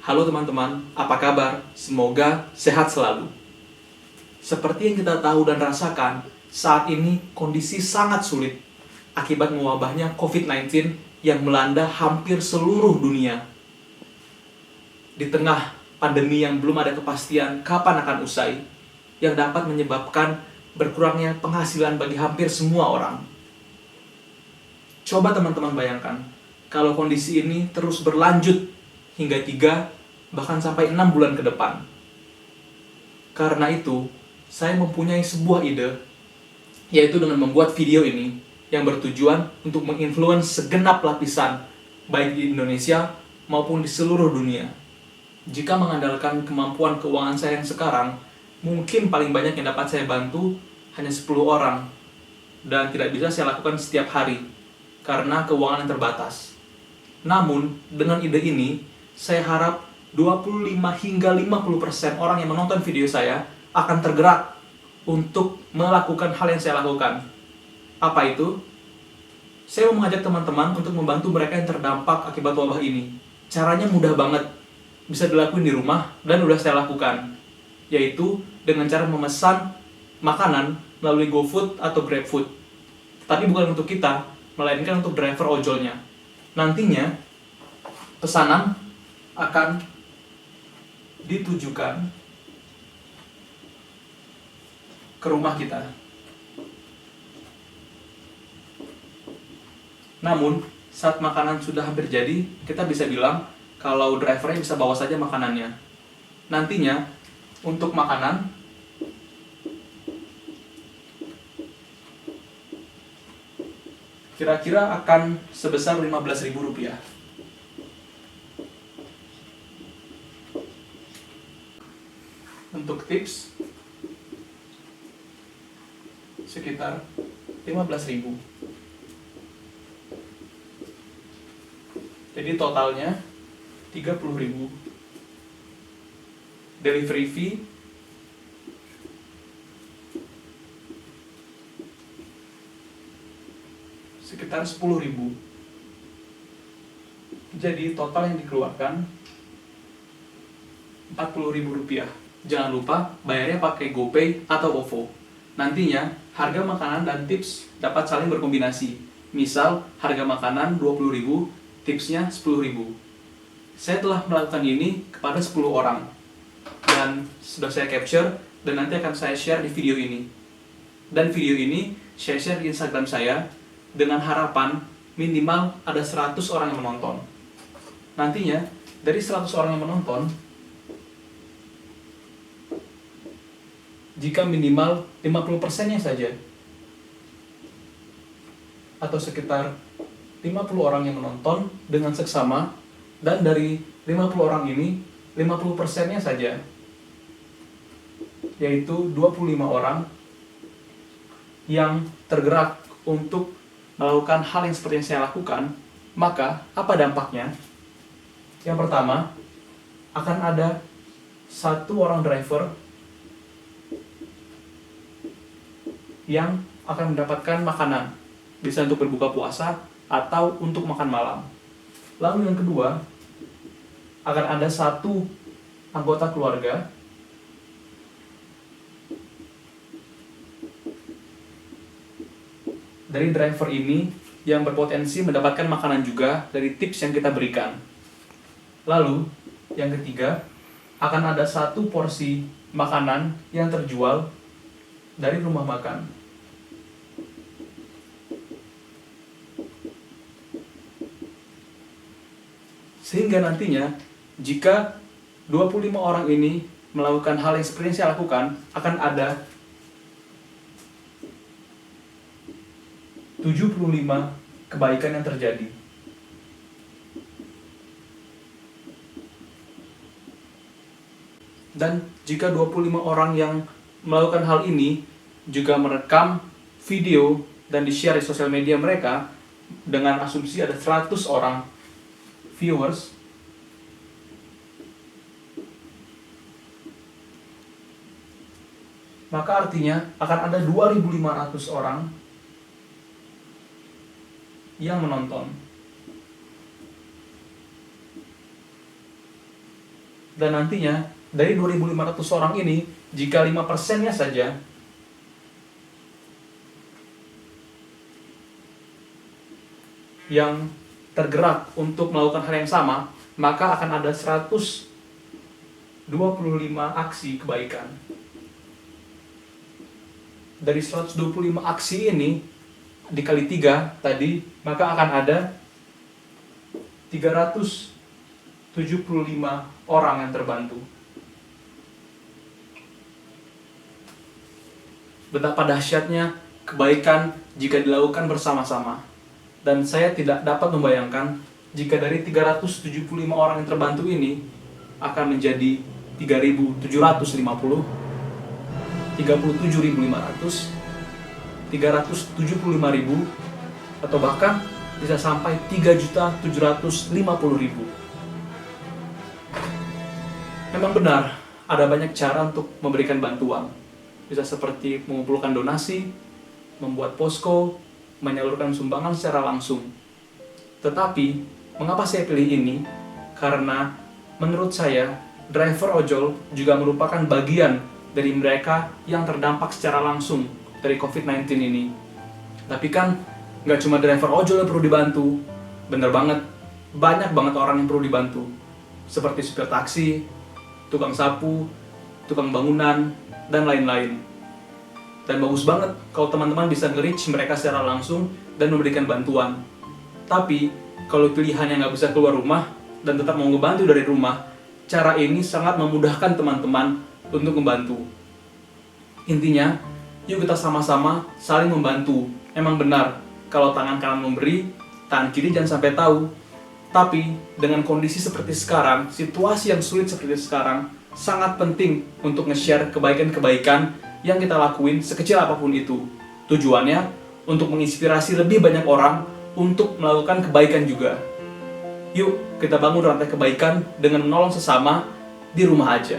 Halo teman-teman, apa kabar? Semoga sehat selalu. Seperti yang kita tahu dan rasakan, saat ini kondisi sangat sulit akibat mewabahnya COVID-19 yang melanda hampir seluruh dunia. Di tengah pandemi yang belum ada kepastian kapan akan usai, yang dapat menyebabkan berkurangnya penghasilan bagi hampir semua orang. Coba teman-teman bayangkan, kalau kondisi ini terus berlanjut hingga 3, bahkan sampai 6 bulan ke depan. Karena itu, saya mempunyai sebuah ide, yaitu dengan membuat video ini yang bertujuan untuk menginfluence segenap lapisan, baik di Indonesia maupun di seluruh dunia. Jika mengandalkan kemampuan keuangan saya yang sekarang, mungkin paling banyak yang dapat saya bantu hanya 10 orang, dan tidak bisa saya lakukan setiap hari, karena keuangan yang terbatas. Namun, dengan ide ini, saya harap 25 hingga 50% orang yang menonton video saya akan tergerak untuk melakukan hal yang saya lakukan. Apa itu? Saya mau mengajak teman-teman untuk membantu mereka yang terdampak akibat wabah ini. Caranya mudah banget, bisa dilakuin di rumah dan udah saya lakukan, yaitu dengan cara memesan makanan melalui GoFood atau GrabFood. Tapi bukan untuk kita, melainkan untuk driver ojolnya. Nantinya, pesanan akan ditujukan ke rumah kita. Namun, saat makanan sudah hampir jadi, kita bisa bilang kalau drivernya bisa bawa saja makanannya. Nantinya, untuk makanan, kira-kira akan sebesar Rp15.000. Untuk tips, sekitar 15.000. Jadi totalnya 30.000. Delivery fee sekitar 10.000. Jadi total yang dikeluarkan Rp40.000. Jangan lupa bayarnya pakai GoPay atau OVO. Nantinya, harga makanan dan tips dapat saling berkombinasi. Misal, harga makanan 20.000, tipsnya 10.000. Saya telah melakukan ini kepada 10 orang. Dan sudah saya capture, dan nanti akan saya share di video ini. Dan video ini saya share di Instagram saya, dengan harapan minimal ada 100 orang yang menonton. Nantinya, dari 100 orang yang menonton, jika minimal 50%-nya saja, atau sekitar 50 orang yang menonton dengan seksama, dan dari 50 orang ini, 50%-nya saja, yaitu 25 orang yang tergerak untuk melakukan hal yang seperti yang saya lakukan, maka apa dampaknya? Yang pertama, akan ada 1 orang driver yang akan mendapatkan makanan, bisa untuk berbuka puasa atau untuk makan malam. Lalu yang kedua, akan ada 1 anggota keluarga dari driver ini yang berpotensi mendapatkan makanan juga dari tips yang kita berikan. Lalu, yang ketiga, akan ada 1 porsi makanan yang terjual dari rumah makan. Sehingga nantinya, jika 25 orang ini melakukan hal yang seperti yang saya lakukan, akan ada 75 kebaikan yang terjadi. Dan jika 25 orang yang melakukan hal ini juga merekam video dan di-share di sosial media mereka, dengan asumsi ada 100 orang viewers, maka artinya akan ada 2.500 orang yang menonton. Dan nantinya, dari 2.500 orang ini, jika 5%-nya saja yang tergerak untuk melakukan hal yang sama, maka akan ada 125 aksi kebaikan. Dari 125 aksi ini dikali 3 tadi, maka akan ada 375 orang yang terbantu. Betapa dahsyatnya kebaikan jika dilakukan bersama-sama. Dan saya tidak dapat membayangkan jika dari 375 orang yang terbantu ini akan menjadi 3.750, 37.500, 375.000, atau bahkan bisa sampai 3.750.000. Memang benar, ada banyak cara untuk memberikan bantuan. Bisa seperti mengumpulkan donasi, membuat posko, menyalurkan sumbangan secara langsung. Tetapi, mengapa saya pilih ini? Karena menurut saya, driver ojol juga merupakan bagian dari mereka yang terdampak secara langsung dari COVID-19 ini. Tapi kan, nggak cuma driver ojol yang perlu dibantu. Bener banget, banyak banget orang yang perlu dibantu. Seperti supir taksi, tukang sapu, tukang bangunan, dan lain-lain. Dan bagus banget kalau teman-teman bisa nge-reach mereka secara langsung dan memberikan bantuan. Tapi, kalau pilihannya nggak bisa keluar rumah dan tetap mau ngebantu dari rumah, cara ini sangat memudahkan teman-teman untuk membantu. Intinya, yuk kita sama-sama saling membantu. Memang benar, kalau tangan kanan memberi, tangan kiri jangan sampai tahu. Tapi, dengan kondisi seperti sekarang, situasi yang sulit seperti sekarang, sangat penting untuk nge-share kebaikan-kebaikan yang kita lakuin sekecil apapun itu. Tujuannya, untuk menginspirasi lebih banyak orang untuk melakukan kebaikan juga. Yuk, kita bangun rantai kebaikan dengan menolong sesama di rumah aja.